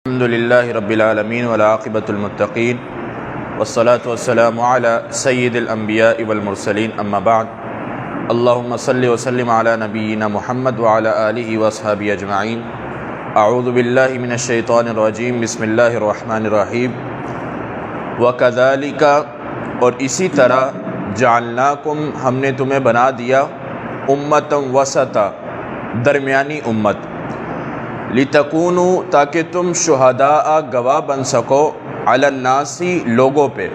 الحمد للہ رب العالمین والعاقبۃ المتقین والصلاة والسلام علی سید الانبیاء والمرسلین اما بعد اللہم صلی وسلم علی نبینا محمد وعلی آلہ واصحابہ اجمعین اعوذ باللہ من الشیطان الرجیم بسم اللہ الرحمن الرحیم وکذالک اور اسی طرح جعلناکم ہم نے تمہیں بنا دیا امتا وسطا درمیانی امت لتکونوا تاکہ تم شہداء گواہ بن سکو علی الناس لوگوں پہ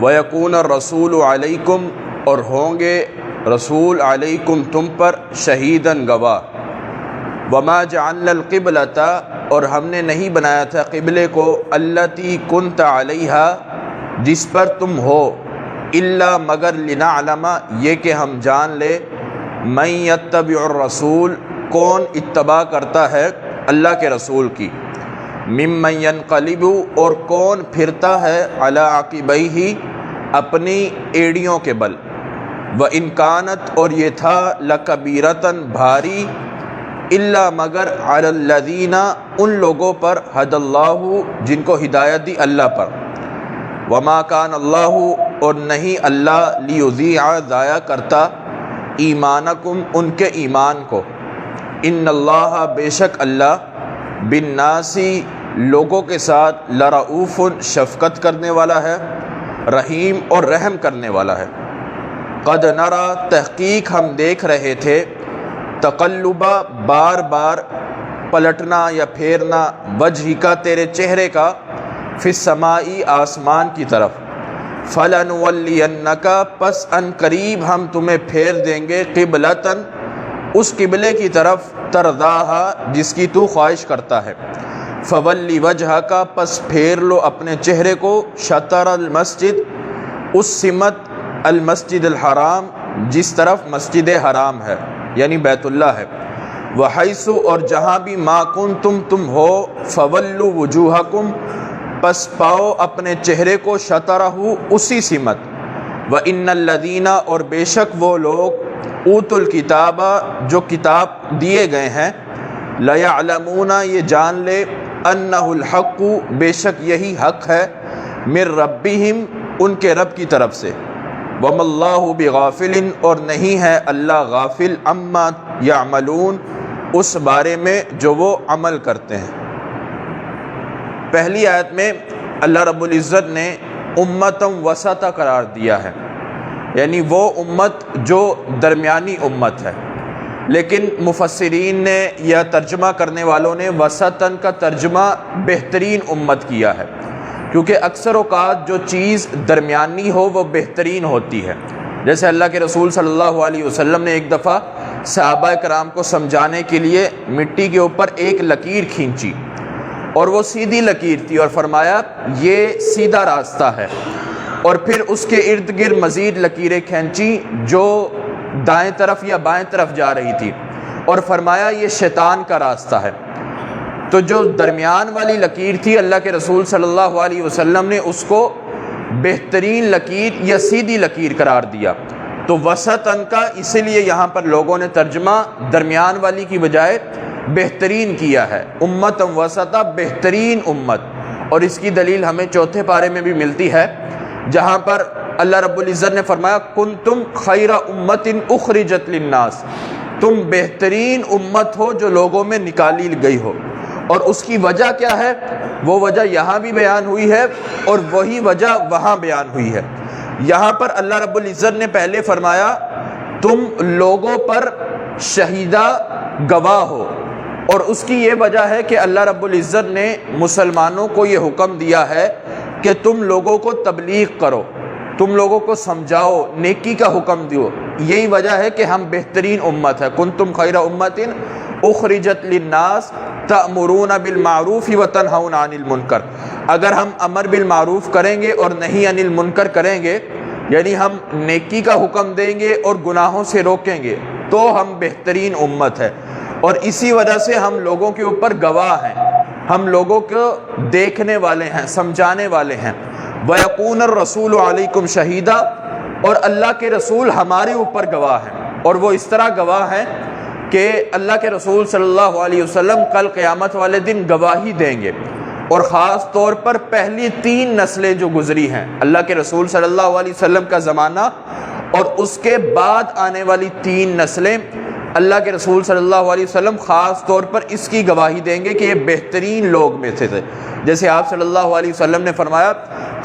ویکون الرسول علیکم اور ہوں گے رسول علیکم تم پر شہیداً گواہ وما جعلنا القبلۃ اور ہم نے نہیں بنایا تھا قبلے کو التی کنت علیہا جس پر تم ہو الا مگر لنعلم یہ کہ ہم جان لے من یتبع الرسول کون اتباع کرتا ہے اللہ کے رسول کی ممن ینقلب اور کون پھرتا ہے علی عقبیہ اپنی ایڑیوں کے بل وان کانت اور یہ تھا لکبیرۃ بھاری الا مگر علی الذین ان لوگوں پر ہدی اللہ جن کو ہدایت دی اللہ پر وما کان اللہ اور نہیں اللہ لیضیع ضائع کرتا ایمانکم ان کے ایمان کو ان اللہ بے شک اللہ بالناس لوگوں کے ساتھ لرؤوف شفقت کرنے والا ہے رحیم اور رحم کرنے والا ہے قد نرى تحقیق ہم دیکھ رہے تھے تقلبا بار بار پلٹنا یا پھیرنا وجہ کا تیرے چہرے کا فی السماء آسمان کی طرف فلنولینک پس ان قریب ہم تمہیں پھیر دیں گے قبلۃً اس قبلے کی طرف ترضاہا جس کی تو خواہش کرتا ہے فولی وجہ کا پس پھیر لو اپنے چہرے کو شطر المسجد اس سمت المسجد الحرام جس طرف مسجد حرام ہے یعنی بیت اللہ ہے وحیث اور جہاں بھی ما کنتم تم ہو فولوا وجوہکم پس پاؤ اپنے چہرے کو شطرہ اسی سمت وان الذین اور بے شک وہ لوگ اوت الکتاب جو کتاب دیے گئے ہیں لیعلمون یہ جان لے انہ الحق بے شک یہی حق ہے من ربہم ان کے رب کی طرف سے وما اللہ بغافل اور نہیں ہے اللہ غافل عما یعملون اس بارے میں جو وہ عمل کرتے ہیں۔ پہلی آیت میں اللہ رب العزت نے امتا وسطا قرار دیا ہے یعنی وہ امت جو درمیانی امت ہے، لیکن مفسرین نے یا ترجمہ کرنے والوں نے وسطاً کا ترجمہ بہترین امت کیا ہے، کیونکہ اکثر اوقات جو چیز درمیانی ہو وہ بہترین ہوتی ہے۔ جیسے اللہ کے رسول صلی اللہ علیہ وسلم نے ایک دفعہ صحابہ کرام کو سمجھانے کے لیے مٹی کے اوپر ایک لکیر کھینچی اور وہ سیدھی لکیر تھی اور فرمایا یہ سیدھا راستہ ہے، اور پھر اس کے ارد گرد مزید لکیریں کھینچی جو دائیں طرف یا بائیں طرف جا رہی تھی اور فرمایا یہ شیطان کا راستہ ہے۔ تو جو درمیان والی لکیر تھی اللہ کے رسول صلی اللہ علیہ وسلم نے اس کو بہترین لکیر یا سیدھی لکیر قرار دیا۔ تو وسطاً کا اسی لیے یہاں پر لوگوں نے ترجمہ درمیان والی کی بجائے بہترین کیا ہے، امت وسطا بہترین امت۔ اور اس کی دلیل ہمیں چوتھے پارے میں بھی ملتی ہے جہاں پر اللہ رب العزت نے فرمایا کنتم خیر امت اخرجت للناس، تم بہترین امت ہو جو لوگوں میں نکالی گئی ہو۔ اور اس کی وجہ کیا ہے؟ وہ وجہ یہاں بھی بیان ہوئی ہے اور وہی وجہ وہاں بیان ہوئی ہے۔ یہاں پر اللہ رب العزت نے پہلے فرمایا تم لوگوں پر شہیدہ گواہ ہو، اور اس کی یہ وجہ ہے کہ اللہ رب العزت نے مسلمانوں کو یہ حکم دیا ہے کہ تم لوگوں کو تبلیغ کرو، تم لوگوں کو سمجھاؤ، نیکی کا حکم دیو۔ یہی وجہ ہے کہ ہم بہترین امت ہے، کنتم خیر امت اخرجت للناس تأمرون بالمعروف وتنہون عن المنکر۔ اگر ہم امر بالمعروف کریں گے اور نہیں عن المنکر کریں گے، یعنی ہم نیکی کا حکم دیں گے اور گناہوں سے روکیں گے، تو ہم بہترین امت ہے۔ اور اسی وجہ سے ہم لوگوں کے اوپر گواہ ہیں، ہم لوگوں کو دیکھنے والے ہیں، سمجھانے والے ہیں۔ وَيَكُونَ الرَّسُولُ عَلَيْكُمْ شَهِيدًا اور اللہ کے رسول ہمارے اوپر گواہ ہیں، اور وہ اس طرح گواہ ہیں کہ اللہ کے رسول صلی اللہ علیہ وسلم کل قیامت والے دن گواہی دیں گے، اور خاص طور پر پہلی 3 نسلیں جو گزری ہیں، اللہ کے رسول صلی اللہ علیہ وسلم کا زمانہ اور اس کے بعد آنے والی 3 نسلیں، اللہ کے رسول صلی اللہ علیہ وسلم خاص طور پر اس کی گواہی دیں گے کہ یہ بہترین لوگ میں سے تھے۔ جیسے آپ صلی اللہ علیہ وسلم نے فرمایا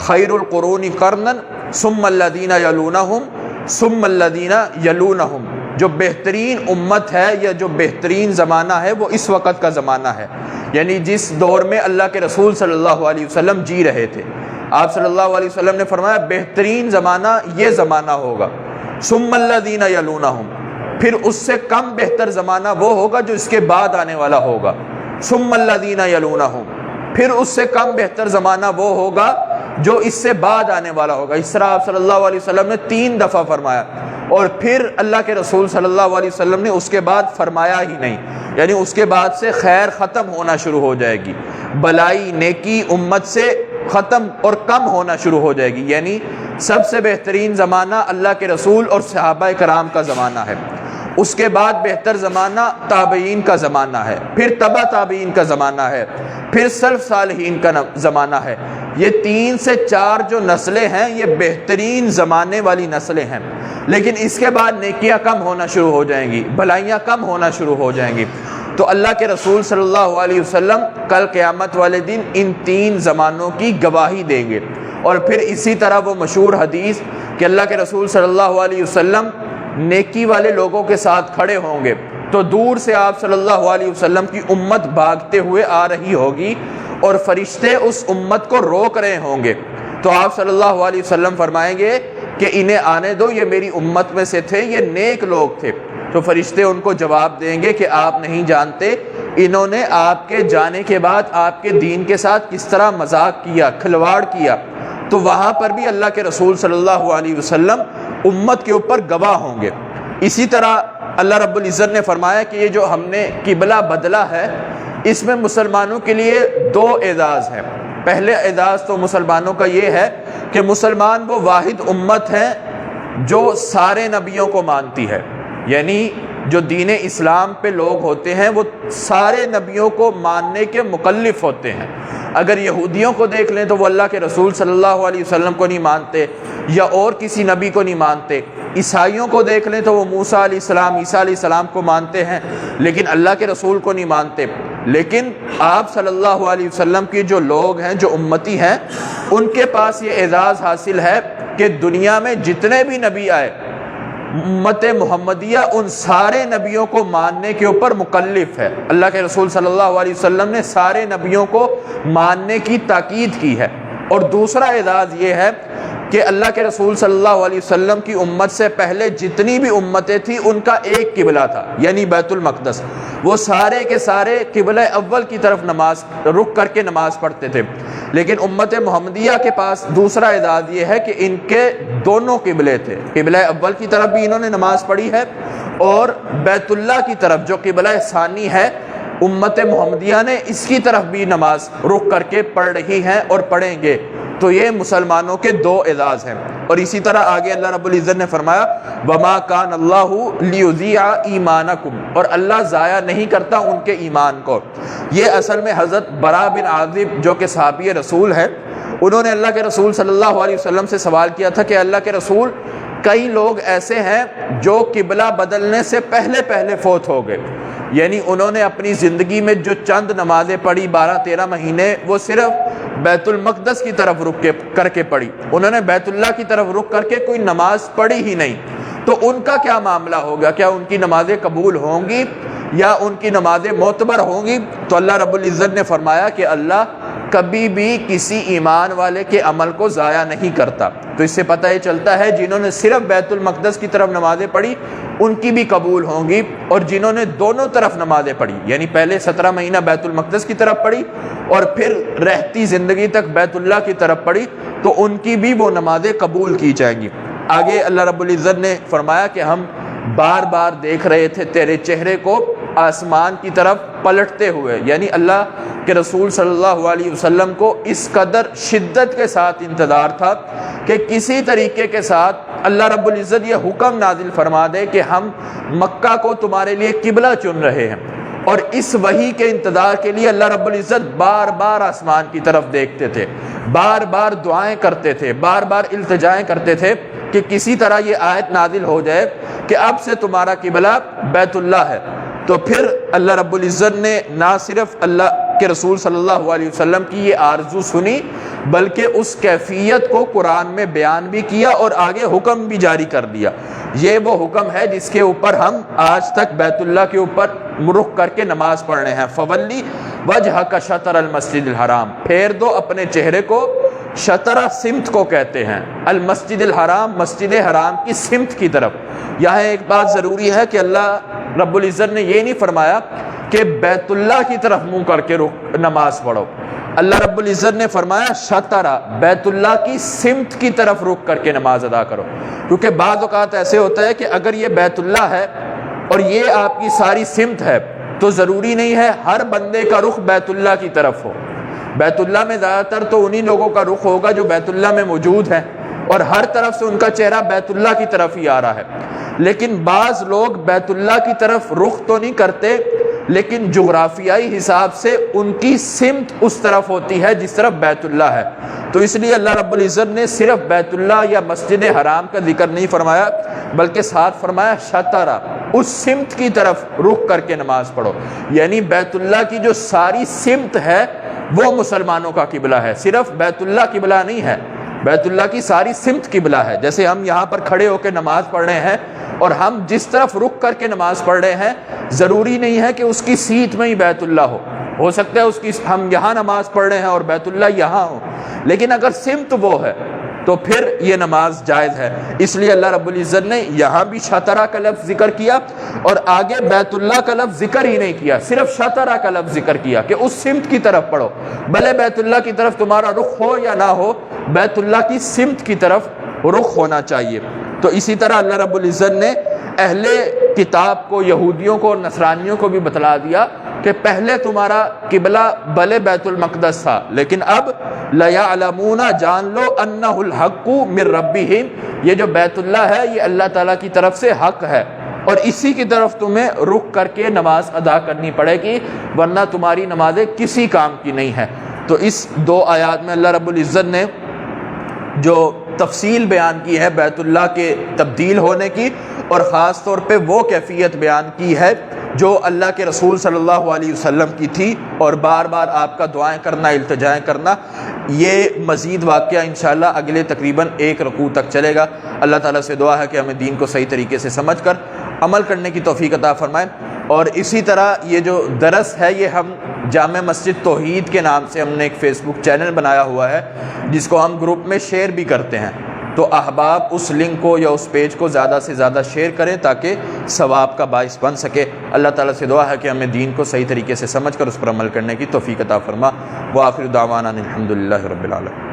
خیر القرون قرنا ثم الذین یلونہم ثم الذین یلونہم، جو بہترین امت ہے یا جو بہترین زمانہ ہے وہ اس وقت کا زمانہ ہے، یعنی جس دور میں اللہ کے رسول صلی اللہ علیہ وسلم جی رہے تھے۔ آپ صلی اللہ علیہ وسلم نے فرمایا بہترین زمانہ یہ زمانہ ہوگا، ثم الذین یلونہم، پھر اس سے کم بہتر زمانہ وہ ہوگا جو اس کے بعد آنے والا ہوگا، ثم الذین یلونہم، پھر اس سے کم بہتر زمانہ وہ ہوگا جو اس سے بعد آنے والا ہوگا۔ اس طرح آپ صلی اللہ علیہ وسلم نے 3 دفعہ فرمایا، اور پھر اللہ کے رسول صلی اللہ علیہ وسلم نے اس کے بعد فرمایا ہی نہیں، یعنی اس کے بعد سے خیر ختم ہونا شروع ہو جائے گی، بلائی نیکی امت سے ختم اور کم ہونا شروع ہو جائے گی، یعنی سب سے بہترین زمانہ اللہ کے رسول اور صحابہ کرام کا زمانہ ہے، اس کے بعد بہتر زمانہ تابعین کا زمانہ ہے، پھر تبع تابعین کا زمانہ ہے، پھر سلف صالحین کا زمانہ ہے۔ یہ 3 سے 4 جو نسلیں ہیں یہ بہترین زمانے والی نسلیں ہیں، لیکن اس کے بعد نیکیاں کم ہونا شروع ہو جائیں گی، بھلائیاں کم ہونا شروع ہو جائیں گی۔ تو اللہ کے رسول صلی اللہ علیہ وسلم کل قیامت والے دن ان 3 زمانوں کی گواہی دیں گے، اور پھر اسی طرح وہ مشہور حدیث کہ اللہ کے رسول صلی اللہ علیہ وسلم نیکی والے لوگوں کے ساتھ کھڑے ہوں گے تو دور سے آپ صلی اللہ علیہ وسلم کی امت بھاگتے ہوئے آ رہی ہوگی، اور فرشتے اس امت کو روک رہے ہوں گے، تو آپ صلی اللہ علیہ وسلم فرمائیں گے کہ انہیں آنے دو، یہ میری امت میں سے تھے، یہ نیک لوگ تھے۔ تو فرشتے ان کو جواب دیں گے کہ آپ نہیں جانتے انہوں نے آپ کے جانے کے بعد آپ کے دین کے ساتھ کس طرح مذاق کیا، کھلواڑ کیا۔ تو وہاں پر بھی اللہ کے رسول صلی اللہ علیہ وسلم امت کے اوپر گواہ ہوں گے۔ اسی طرح اللہ رب العزت نے فرمایا کہ یہ جو ہم نے قبلہ بدلا ہے اس میں مسلمانوں کے لیے 2 اعزاز ہیں۔ پہلے اعزاز تو مسلمانوں کا یہ ہے کہ مسلمان وہ واحد امت ہے جو سارے نبیوں کو مانتی ہے، یعنی جو دین اسلام پہ لوگ ہوتے ہیں وہ سارے نبیوں کو ماننے کے مکلف ہوتے ہیں۔ اگر یہودیوں کو دیکھ لیں تو وہ اللہ کے رسول صلی اللہ علیہ وسلم کو نہیں مانتے یا اور کسی نبی کو نہیں مانتے، عیسائیوں کو دیکھ لیں تو وہ موسیٰ علیہ السلام، عیسیٰ علیہ السلام کو مانتے ہیں لیکن اللہ کے رسول کو نہیں مانتے۔ لیکن آپ صلی اللہ علیہ وسلم کی جو لوگ ہیں، جو امتی ہیں، ان کے پاس یہ اعزاز حاصل ہے کہ دنیا میں جتنے بھی نبی آئے امت محمدیہ ان سارے نبیوں کو ماننے کے اوپر مکلف ہے۔ اللہ کے رسول صلی اللہ علیہ وسلم نے سارے نبیوں کو ماننے کی تاکید کی ہے۔ اور دوسرا اعزاز یہ ہے کہ اللہ کے رسول صلی اللہ علیہ وسلم کی امت سے پہلے جتنی بھی امتیں تھیں ان کا ایک قبلہ تھا، یعنی بیت المقدس۔ وہ سارے کے سارے قبلہ اول کی طرف نماز رک کر کے نماز پڑھتے تھے، لیکن امت محمدیہ کے پاس دوسرا اعزاز یہ ہے کہ ان کے دونوں قبلے تھے، قبلہ اول کی طرف بھی انہوں نے نماز پڑھی ہے اور بیت اللہ کی طرف جو قبلہ ثانی ہے امت محمدیہ نے اس کی طرف بھی نماز رک کر کے پڑھ رہی ہیں اور پڑھیں گے۔ تو یہ مسلمانوں کے 2 اعزاز ہیں۔ اور اسی طرح آگے اللہ رب العزت نے فرمایا وَمَا كَانَ اللَّهُ لِيُضِيعَ إِيمَانَكُمْ، اور اللہ ضائع نہیں کرتا ان کے ایمان کو۔ یہ اصل میں حضرت برا بن عازب جو کہ صحابی رسول ہیں، انہوں نے اللہ کے رسول صلی اللہ علیہ وسلم سے سوال کیا تھا کہ اللہ کے رسول کئی لوگ ایسے ہیں جو قبلہ بدلنے سے پہلے فوت ہو گئے، یعنی انہوں نے اپنی زندگی میں جو چند نمازیں پڑھی 12-13 مہینے وہ صرف بیت المقدس کی طرف رک کر کے پڑھی، انہوں نے بیت اللہ کی طرف رک کر کے کوئی نماز پڑھی ہی نہیں۔ تو ان کا کیا معاملہ ہوگا؟ کیا ان کی نمازیں قبول ہوں گی یا ان کی نمازیں معتبر ہوں گی؟ تو اللہ رب العزت نے فرمایا کہ اللہ کبھی بھی کسی ایمان والے کے عمل کو ضائع نہیں کرتا۔ تو اس سے پتہ یہ چلتا ہے جنہوں نے صرف بیت المقدس کی طرف نمازیں پڑھی ان کی بھی قبول ہوں گی، اور جنہوں نے دونوں طرف نمازیں پڑھی، یعنی پہلے 17 مہینہ بیت المقدس کی طرف پڑھی اور پھر رہتی زندگی تک بیت اللہ کی طرف پڑھی، تو ان کی بھی وہ نمازیں قبول کی جائیں گی۔ آگے اللہ رب العزت نے فرمایا کہ ہم بار بار دیکھ رہے تھے تیرے چہرے کو آسمان کی طرف پلٹتے ہوئے، یعنی اللہ کہ رسول صلی اللہ علیہ وسلم کو اس قدر شدت کے ساتھ انتظار تھا کہ کسی طریقے کے ساتھ اللہ رب العزت یہ حکم نازل فرما دے کہ ہم مکہ کو تمہارے لیے قبلہ چن رہے ہیں، اور اس وحی کے انتظار کے لیے اللہ رب العزت بار بار آسمان کی طرف دیکھتے تھے، بار بار دعائیں کرتے تھے، بار بار التجائیں کرتے تھے کہ کسی طرح یہ آیت نازل ہو جائے کہ اب سے تمہارا قبلہ بیت اللہ ہے۔ تو پھر اللہ رب العزت نے نہ صرف اللہ کے رسول صلی اللہ علیہ وسلم کی یہ آرزو سنی، بلکہ اس کیفیت کو قرآن میں بیان بھی کیا اور آگے حکم بھی جاری کر دیا۔ یہ وہ حکم ہے جس کے اوپر ہم آج تک بیت اللہ کے اوپر رخ کر کے نماز پڑھ رہے ہیں۔ فولی وجہک شطر المسجد الحرام، پھیر دو اپنے چہرے کو، شطرہ سمت کو کہتے ہیں، المسجد الحرام، مسجد حرام کی سمت کی طرف۔ یہاں ایک بات ضروری ہے کہ اللہ رب العزت نے یہ نہیں فرمایا کہ بیت اللہ کی طرف منہ کر کے نماز پڑھو، اللہ رب العزت نے فرمایا شطرہ، بیت اللہ کی سمت کی طرف رخ کر کے نماز ادا کرو، کیونکہ بعض اوقات ایسے ہوتا ہے کہ اگر یہ بیت اللہ ہے اور یہ آپ کی ساری سمت ہے تو ضروری نہیں ہے ہر بندے کا رخ بیت اللہ کی طرف ہو۔ بیت اللہ میں زیادہ تر تو انہی لوگوں کا رخ ہوگا جو بیت اللہ میں موجود ہیں اور ہر طرف سے ان کا چہرہ بیت اللہ کی طرف ہی آ رہا ہے، لیکن بعض لوگ بیت اللہ کی طرف رخ تو نہیں کرتے، لیکن جغرافیائی حساب سے ان کی سمت اس طرف ہوتی ہے جس طرف بیت اللہ ہے۔ تو اس لیے اللہ رب العزت نے صرف بیت اللہ یا مسجد حرام کا ذکر نہیں فرمایا، بلکہ ساتھ فرمایا شطرہ، اس سمت کی طرف رخ کر کے نماز پڑھو، یعنی بیت اللہ کی جو ساری سمت ہے وہ مسلمانوں کا قبلہ ہے، صرف بیت اللہ قبلہ نہیں ہے، بیت اللہ کی ساری سمت قبلہ ہے۔ جیسے ہم یہاں پر کھڑے ہو کے نماز پڑھ رہے ہیں اور ہم جس طرف رخ کر کے نماز پڑھ رہے ہیں ضروری نہیں ہے کہ اس کی سیٹ میں ہی بیت اللہ ہو سکتا ہے اس کی ہم یہاں نماز پڑھ رہے ہیں اور بیت اللہ یہاں ہو، لیکن اگر سمت وہ ہے تو پھر یہ نماز جائز ہے۔ اس لیے اللہ رب العزت نے یہاں بھی شطرہ کا لفظ ذکر کیا اور آگے بیت اللہ کا لفظ ذکر ہی نہیں کیا، صرف شطرہ کا لفظ ذکر کیا کہ اس سمت کی طرف پڑھو، بھلے بیت اللہ کی طرف تمہارا رخ ہو یا نہ ہو، بیت اللہ کی سمت کی طرف رخ ہونا چاہیے۔ تو اسی طرح اللہ رب العزت نے اہل کتاب کو، یہودیوں کو اور نصرانیوں کو بھی بتلا دیا کہ پہلے تمہارا قبلہ بھلے بیت المقدس تھا، لیکن اب لَيَعْلَمُونَ، جان لو، أَنَّهُ الْحَقُّ مِن رَبِّهِمْ، یہ جو بیت اللہ ہے یہ اللہ تعالیٰ کی طرف سے حق ہے، اور اسی کی طرف تمہیں رخ کر کے نماز ادا کرنی پڑے گی، ورنہ تمہاری نمازیں کسی کام کی نہیں ہیں۔ تو اس دو آیات میں اللہ رب العزت نے جو تفصیل بیان کی ہے بیت اللہ کے تبدیل ہونے کی، اور خاص طور پہ وہ کیفیت بیان کی ہے جو اللہ کے رسول صلی اللہ علیہ وسلم کی تھی، اور بار بار آپ کا دعائیں کرنا، التجائیں کرنا، یہ مزید واقعہ انشاءاللہ اگلے تقریباً 1 رکوع تک چلے گا۔ اللہ تعالیٰ سے دعا ہے کہ ہمیں دین کو صحیح طریقے سے سمجھ کر عمل کرنے کی توفیق عطا فرمائے۔ اور اسی طرح یہ جو درس ہے یہ ہم جامع مسجد توحید کے نام سے ہم نے ایک فیس بک چینل بنایا ہوا ہے جس کو ہم گروپ میں شیئر بھی کرتے ہیں، تو احباب اس لنک کو یا اس پیج کو زیادہ سے زیادہ شیئر کریں تاکہ ثواب کا باعث بن سکے۔ اللہ تعالیٰ سے دعا ہے کہ ہمیں دین کو صحیح طریقے سے سمجھ کر اس پر عمل کرنے کی توفیق عطا فرما۔ وآخر دعوانا الحمدللہ رب العالمین۔